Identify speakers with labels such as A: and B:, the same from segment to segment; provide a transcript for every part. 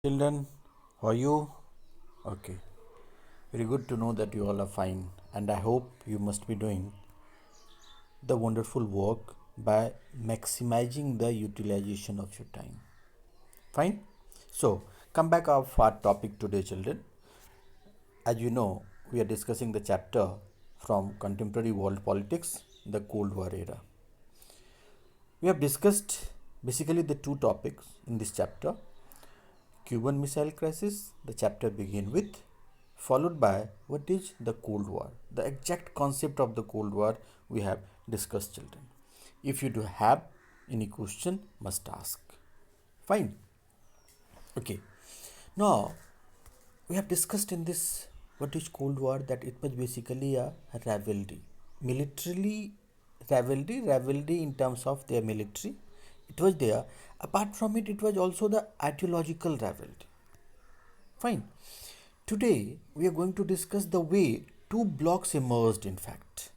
A: Children, how are you? Okay, very good to know that you all are fine, and I hope you must be doing the wonderful work by maximizing the utilization of your time. Fine? So, come back of our topic today, children. As you know, we are discussing the chapter from contemporary world politics, the Cold War era. We have discussed basically the two topics in this chapter. Cuban Missile Crisis, the chapter begin with, followed by what is the Cold War. The exact concept of the Cold War we have discussed, children. If you do have any question, must ask. Fine. Okay. Now we have discussed in this what is Cold War, that it was basically a rivalry, militarily rivalry in terms of their military. It was there. Apart from it, it was also the ideological rivalry. Fine. Today we are going to discuss the way two blocks emerged, in fact.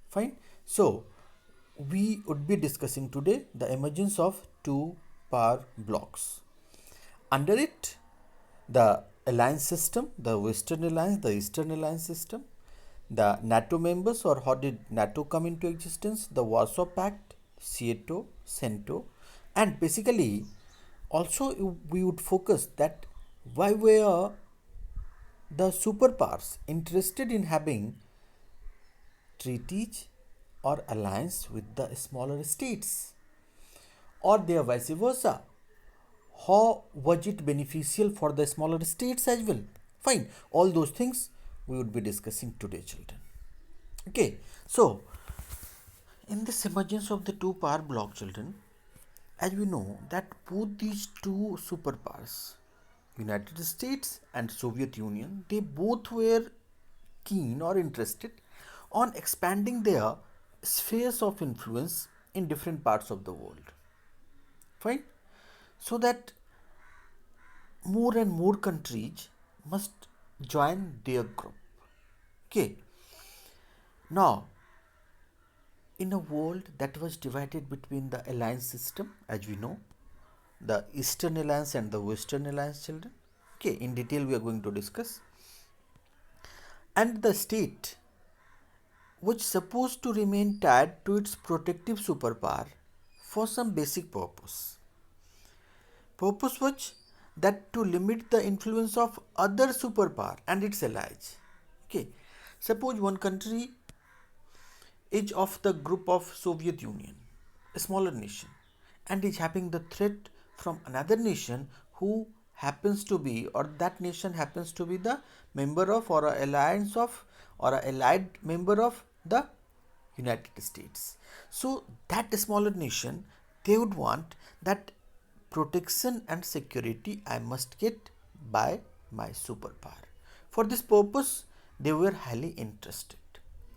A: Fine. So we would be discussing today the emergence of two power blocks. Under it, the alliance system, the Western Alliance, the Eastern Alliance system, the NATO members, or how did NATO come into existence, the Warsaw Pact, CETO, CENTO, and basically also we would focus that why were the superpowers interested in having treaties or alliance with the smaller states, or their vice versa. How was it beneficial for the smaller states as well? Fine, all those things we would be discussing today, children. Okay, so in this emergence of the two power block, children, as we know that both these two superpowers, United States and Soviet Union, they both were keen or interested on expanding their spheres of influence in different parts of the world. Fine? So that more and more countries must join their group. Okay. Now, in a world that was divided between the alliance system, as we know, the Eastern Alliance and the Western Alliance, children. Okay, in detail we are going to discuss. And the state, which supposed to remain tied to its protective superpower for some basic purpose. Purpose was that to limit the influence of other superpower and its allies. Okay, suppose one country is of the group of Soviet Union, a smaller nation, and is having the threat from another nation who happens to be, or that nation happens to be the member of, or a alliance of, or a allied member of the United States. So that smaller nation, they would want that protection and security I must get by my superpower. For this purpose, they were highly interested.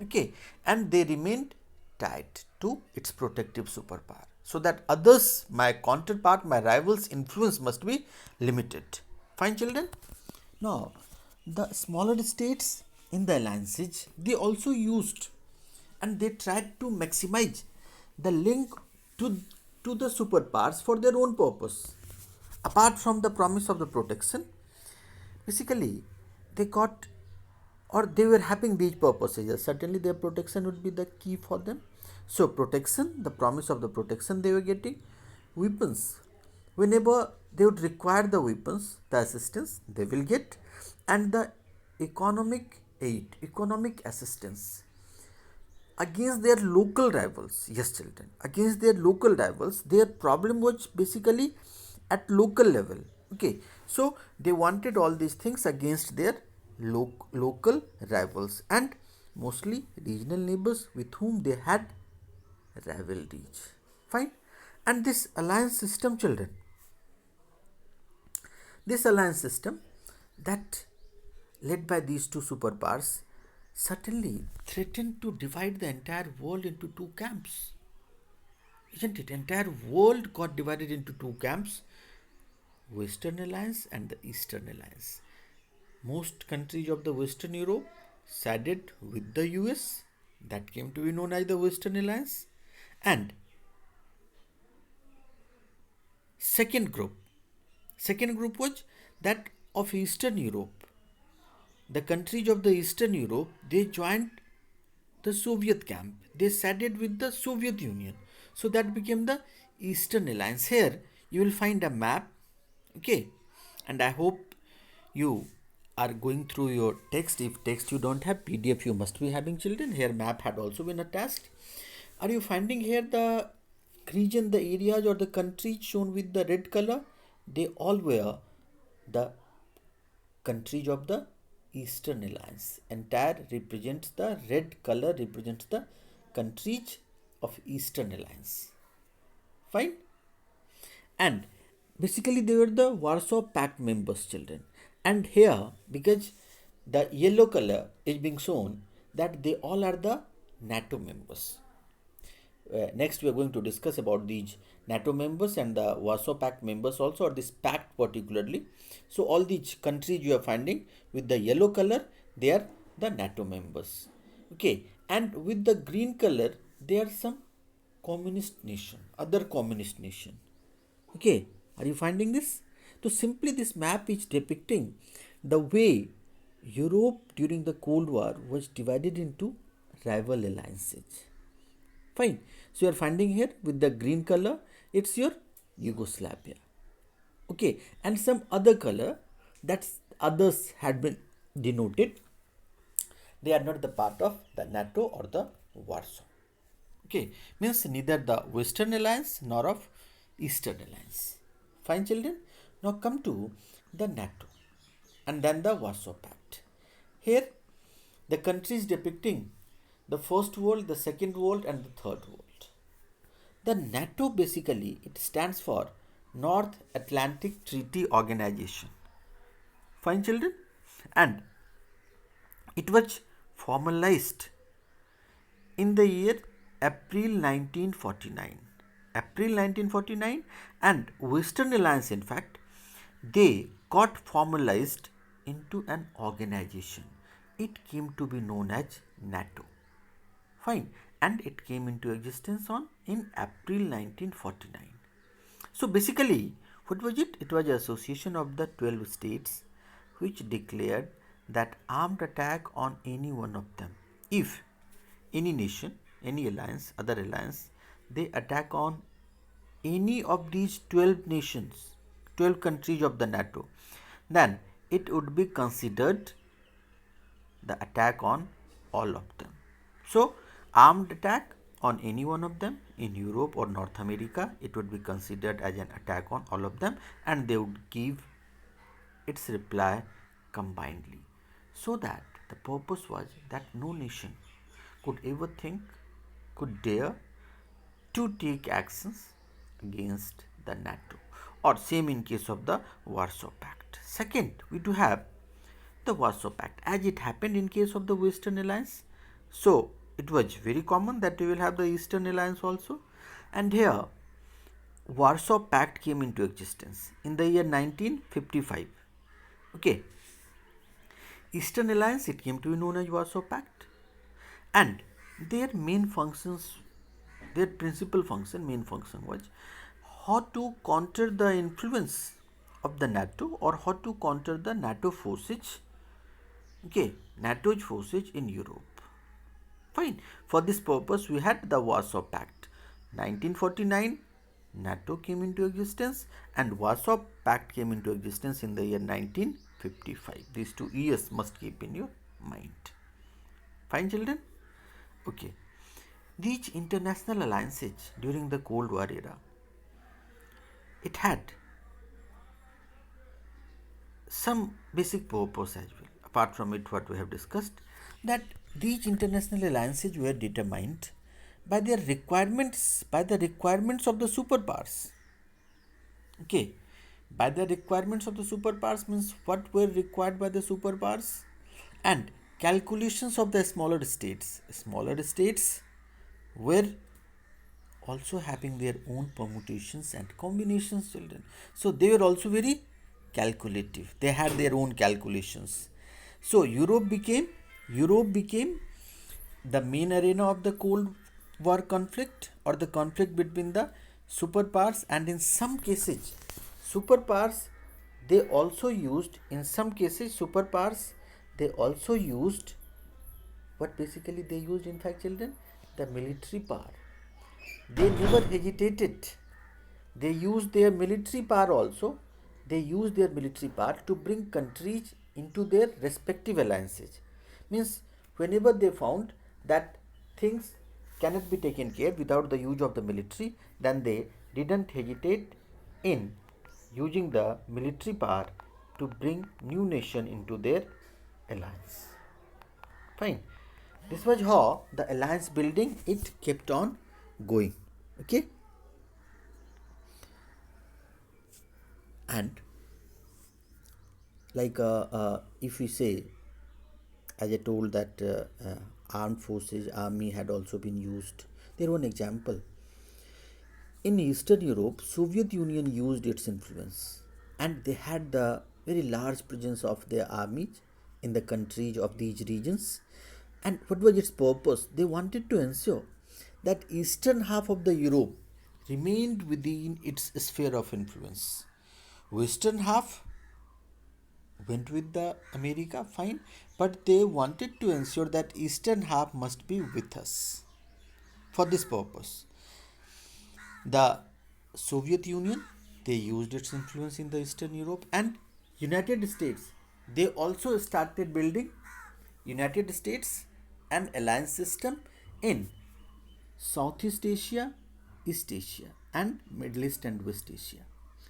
A: Okay, and they remained tied to its protective superpower, so that others, my counterpart, my rivals' influence must be limited. Fine, children. Now, the smaller states in the alliances, they also used and they tried to maximize the link to, to the superpowers for their own purpose. Apart from the promise of the protection, basically they got, or they were having these purposes. Yes, certainly their protection would be the key for them. So protection, the promise of the protection they were getting, weapons, whenever they would require the weapons, the assistance they will get, and the economic aid, economic assistance against their local rivals. Yes, children, against their local rivals. Their problem was basically at local level. Okay, so they wanted all these things against their local rivals and mostly regional neighbors with whom they had rivalries. Fine. And this alliance system, children, this alliance system that led by these two superpowers certainly threatened to divide the entire world into two camps. Isn't it? Entire world got divided into two camps, Western Alliance and the Eastern Alliance. Most countries of the Western Europe sided with the US, that came to be known as the Western Alliance, and second group, Second group was that of Eastern Europe. The countries of the Eastern Europe, they joined the Soviet camp. They sided with the Soviet Union. So that became the Eastern Alliance. Here you will find a map. Okay. And I hope you are going through your text. If text you don't have, PDF you must be having, children. Here map had also been attached. Are you finding here the region, the areas or the countries shown with the red color? They all were the countries of the Eastern Alliance. Entire represents the red color represents the countries of Eastern Alliance. Fine. And basically they were the Warsaw Pact members, children. And here, because the yellow color is being shown, that they all are the NATO members. Next we are going to discuss about these NATO members and the Warsaw Pact members also, or this pact particularly. So all these countries you are finding with the yellow color, they are the NATO members. Okay, and with the green color, there are some communist nation, other communist nation. Okay, are you finding this? So simply this map is depicting the way Europe during the Cold War was divided into rival alliances. Fine. So you are finding here with the green color, it's your Yugoslavia. Okay, and some other color that others had been denoted. They are not the part of the NATO or the Warsaw. Okay, means neither the Western Alliance nor of Eastern Alliance. Fine, children. Now come to the NATO and then the Warsaw Pact. Here, the countries depicting the first world, the second world, and the third world. The NATO basically it stands for North Atlantic Treaty Organization. Fine, children, and it was formalized in the year April 1949. April 1949, and Western Alliance, in fact, they got formalized into an organization. It came to be known as NATO. Fine, and it came into existence on in April 1949. So basically, what was it? It was an association of the 12 states which declared that armed attack on any one of them, if any nation, any alliance, other alliance, they attack on any of these 12 nations, 12 countries of the NATO, then it would be considered the attack on all of them. So, armed attack on any one of them in Europe or North America, it would be considered as an attack on all of them, and they would give its reply combinedly. So that the purpose was that no nation could ever think, could dare to take actions against the NATO, or same in case of the Warsaw Pact. Second, we do have the Warsaw Pact as it happened in case of the Western Alliance. So it was very common that we will have the Eastern Alliance also, and here Warsaw Pact came into existence in the year 1955. Okay, Eastern Alliance, it came to be known as Warsaw Pact, and their main functions, their principal function, main function was how to counter the influence of the NATO, or how to counter the NATO forces, okay, NATO's forces in Europe. Fine. For this purpose, we had the Warsaw Pact. 1949, NATO came into existence, and Warsaw Pact came into existence in the year 1955. These 2 years must keep in your mind. Fine, children? Okay. These international alliances during the Cold War era, it had some basic purpose as well. Apart from it, what we have discussed, that these international alliances were determined by their requirements, by the requirements of the superpowers. Okay, by the requirements of the superpowers means what were required by the superpowers, and calculations of the smaller states. Smaller states were also having their own permutations and combinations, children. So they were also very calculative. They had their own calculations. So Europe became the main arena of the Cold War conflict, or the conflict between the superpowers, and in some cases superpowers They also used, in some cases, superpowers. They also used, what basically they used, in fact, children, the military power. They never hesitated. They used their military power also. They used their military power to bring countries into their respective alliances. Means, whenever they found that things cannot be taken care without the use of the military, then they didn't hesitate in using the military power to bring new nation into their alliance. Fine. This was how the alliance building it kept on going. Okay. And like if we say, as I told, that armed forces, army had also been used. There one example. In Eastern Europe, Soviet Union used its influence, and they had the very large presence of their armies in the countries of these regions. And what was its purpose? They wanted to ensure that eastern half of the Europe remained within its sphere of influence. Western half went with the America, fine, but they wanted to ensure that eastern half must be with us. For this purpose, the Soviet Union, they used its influence in the Eastern Europe, and United States, they also started building United States an alliance system in Southeast Asia, East Asia, and Middle East and West Asia.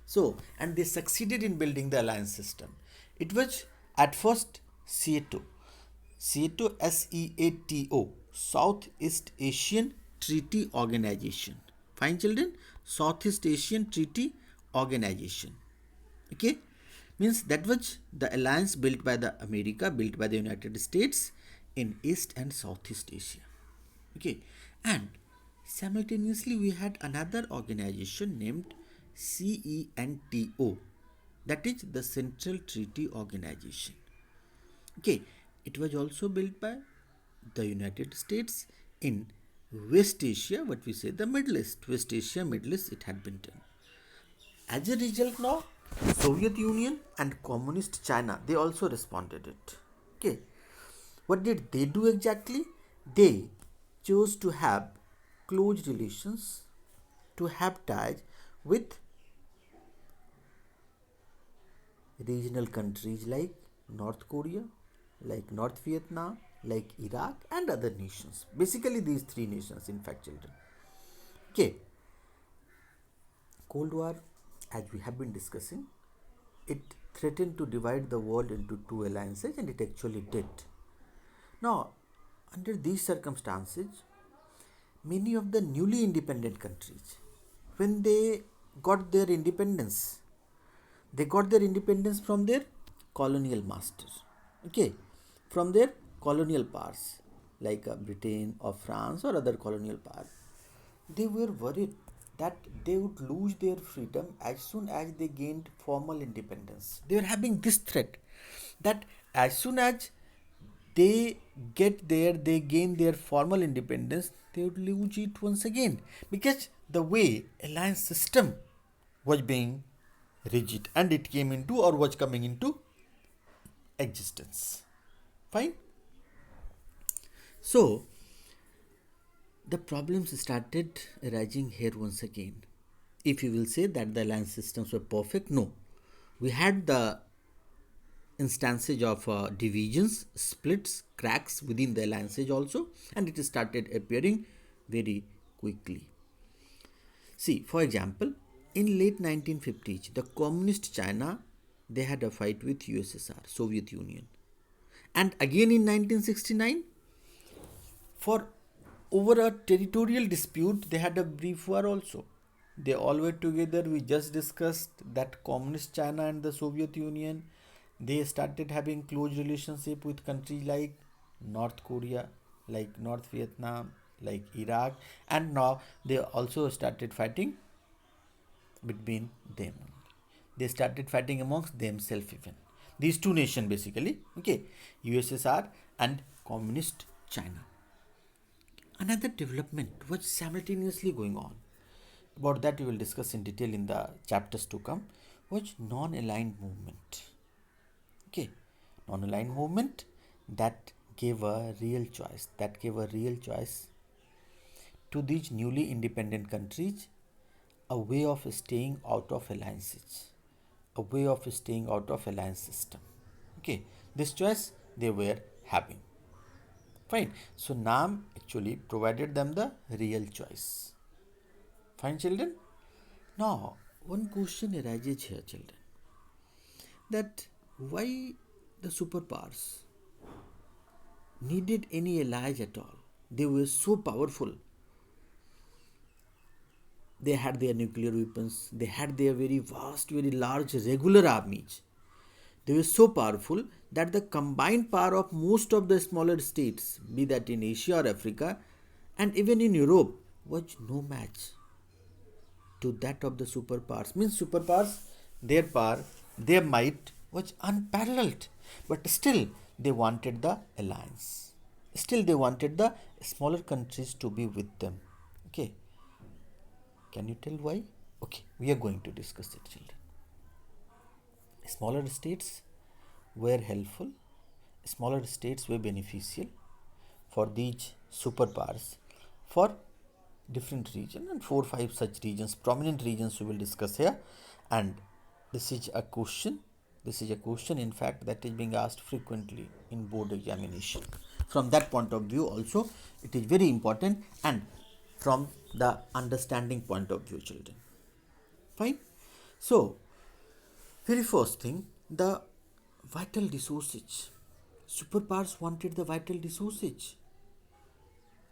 A: So, and they succeeded in building the alliance system. It was at first SEATO, SEATO, SEATO, Southeast Asian Treaty Organization. Fine, children? Southeast Asian Treaty Organization. Okay? Means that was the alliance built by the America, built by the United States in East and Southeast Asia. Okay? And simultaneously we had another organization named CENTO, that is the Central Treaty Organization. Okay, it was also built by the United States in West Asia, what we say the Middle East, West Asia, Middle East, it had been done. As a result now, Soviet Union and Communist China, they also responded it. Okay, what did they do exactly? They chose to have close relations, to have ties with regional countries like North Korea, like North Vietnam, like Iraq, and other nations. Basically, these three nations, in fact, children. Okay, Cold War, as we have been discussing, it threatened to divide the world into two alliances, and it actually did. Now, under these circumstances, many of the newly independent countries, when they got their independence, they got their independence from their colonial masters. Okay, from their colonial powers like Britain or France or other colonial powers. They were worried that they would lose their freedom as soon as they gained formal independence. They were having this threat that as soon as they get there, they gain their formal independence, they would lose it once again, because the way alliance system was being rigid and it came into or was coming into existence. Fine. So the problems started arising here once again. If you will say that the alliance systems were perfect, no. We had the instances of divisions, splits, cracks within the alliances also, and it started appearing very quickly. See, for example, in late 1950s, the communist China, they had a fight with USSR, Soviet Union. And again in 1969, for over a territorial dispute, they had a brief war also. They all were together. We just discussed that communist China and the Soviet Union, they started having close relationship with countries like North Korea, like North Vietnam, like Iraq, and now they also started fighting between them. They started fighting amongst themselves even. These two nations basically, okay, USSR and communist China. Another development was simultaneously going on. About that we will discuss in detail in the chapters to come. was non-aligned movement. Okay, non-aligned movement that gave a real choice, to these newly independent countries, a way of staying out of alliances, a way of staying out of alliance system. Okay, this choice they were having. Fine. So NAM actually provided them the real choice. Fine, children. Now, one question arises here, children, that why the superpowers needed any allies at all? They were so powerful. They had their nuclear weapons, they had their very vast, very large regular armies. They were so powerful that the combined power of most of the smaller states, be that in Asia or Africa, and even in Europe, was no match to that of the superpowers. Means superpowers, their power, their might was unparalleled. But still, they wanted the alliance. Still, they wanted the smaller countries to be with them. Okay. Can you tell why? Okay, we are going to discuss it, children. Smaller states were helpful, smaller states were beneficial for these superpowers for different regions, and 4 5 such regions, prominent regions we will discuss here. And this is a question, in fact, that is being asked frequently in board examination. From that point of view also it is very important, and from the understanding point of view, children. Fine. So very first thing, the vital resources. Superpowers wanted the vital resources.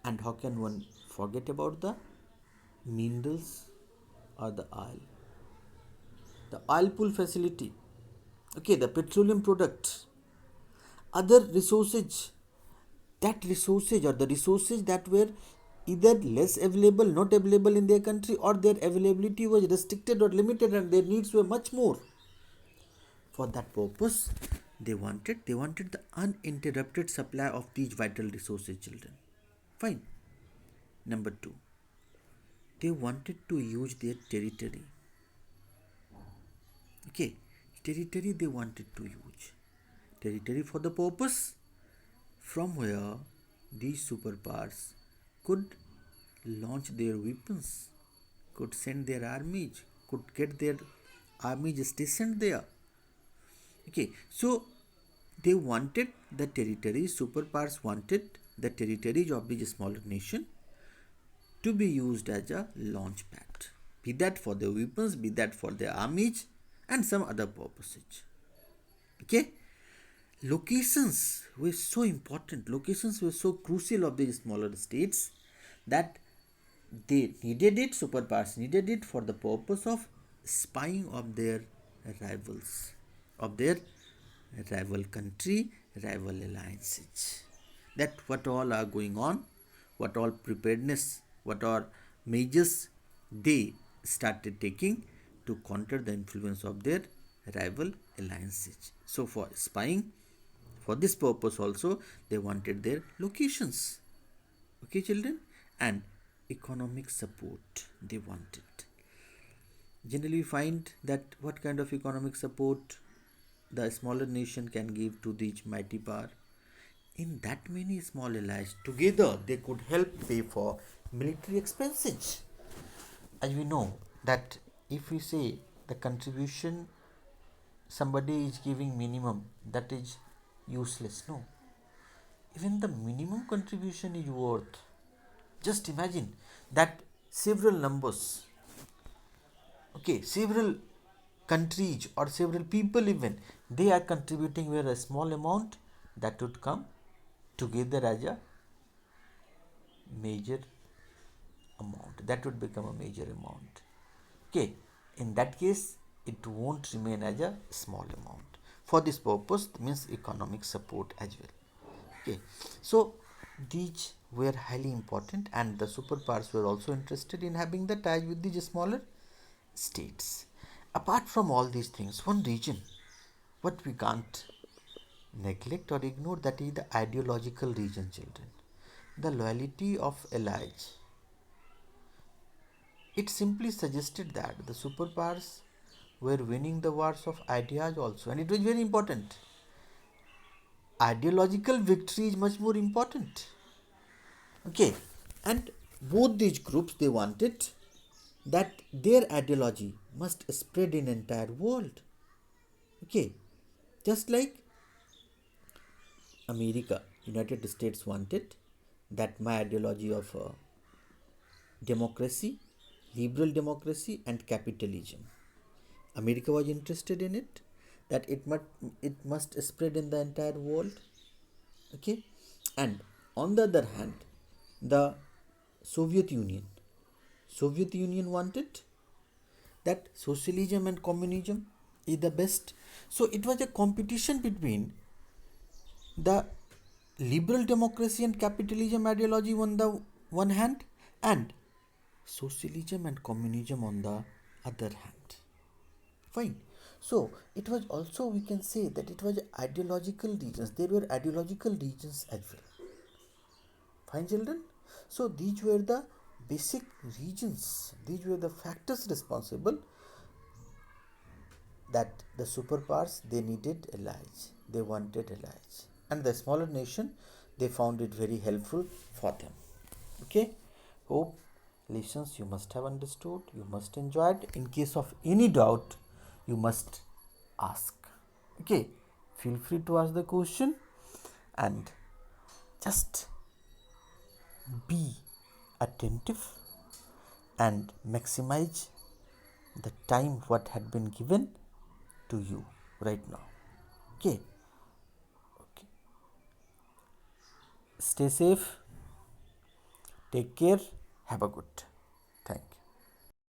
A: And how can one forget about the minerals or the oil? The oil pool facility. Okay, the petroleum products. Other resources. That resources or the resources that were either less available, not available in their country, or their availability was restricted or limited and their needs were much more. For that purpose, they wanted the uninterrupted supply of these vital resources, children. Fine. Number 2, they wanted to use their territory. Okay, territory they wanted to use. Territory for the purpose from where these superpowers could launch their weapons, could send their armies, could get their armies stationed there. Okay, so they wanted the territories, superpowers wanted the territories of the smaller nation to be used as a launch pad, be that for their weapons, be that for their armies and some other purposes. Okay, locations were so important, locations were so crucial of the smaller states that they needed it, superpowers needed it for the purpose of spying of their rivals, of their rival country, rival alliances. That what all are going on, what all preparedness, what all measures they started taking to counter the influence of their rival alliances. So for spying, for this purpose also, they wanted their locations. Okay, children, and economic support they wanted. Generally, we find that what kind of economic support the smaller nation can give to the mighty power. In that many small allies together, they could help pay for military expenses. As we know that if we say the contribution somebody is giving minimum, that is useless. No, even the minimum contribution is worth. Just imagine that several numbers, okay, several countries or several people even, they are contributing where a small amount that would come together as a major amount, that would become a major amount. Okay, in that case it won't remain as a small amount. For this purpose means economic support as well. Okay, so these were highly important, and the superpowers were also interested in having the ties with these smaller states. Apart from all these things, one region what we can't neglect or ignore, that is the ideological region, children. The loyalty of allies. It simply suggested that the superpowers were winning the wars of ideas also, and it was very important. Ideological victory is much more important. Okay, and both these groups, they wanted that their ideology must spread in entire world. Okay, just like America, United States wanted that my ideology of democracy, liberal democracy, and capitalism. America was interested in it, that it must spread in the entire world. Okay, and on the other hand, the Soviet Union, Soviet Union wanted that socialism and communism is the best. So it was a competition between the liberal democracy and capitalism ideology on the one hand, and socialism and communism on the other hand. Fine. So it was also, we can say that it was ideological regions. There were ideological regions as well. Fine, children. So these were the basic regions. These were the factors responsible that the superpowers, they needed allies. They wanted allies, and the smaller nation, they found it very helpful for them. Okay. Hope lessons you must have understood. You must enjoy it. In case of any doubt, you must ask. Okay. Feel free to ask the question, and just be attentive and maximize the time what had been given to you right now. Okay. Okay. Stay safe. Take care. Have a good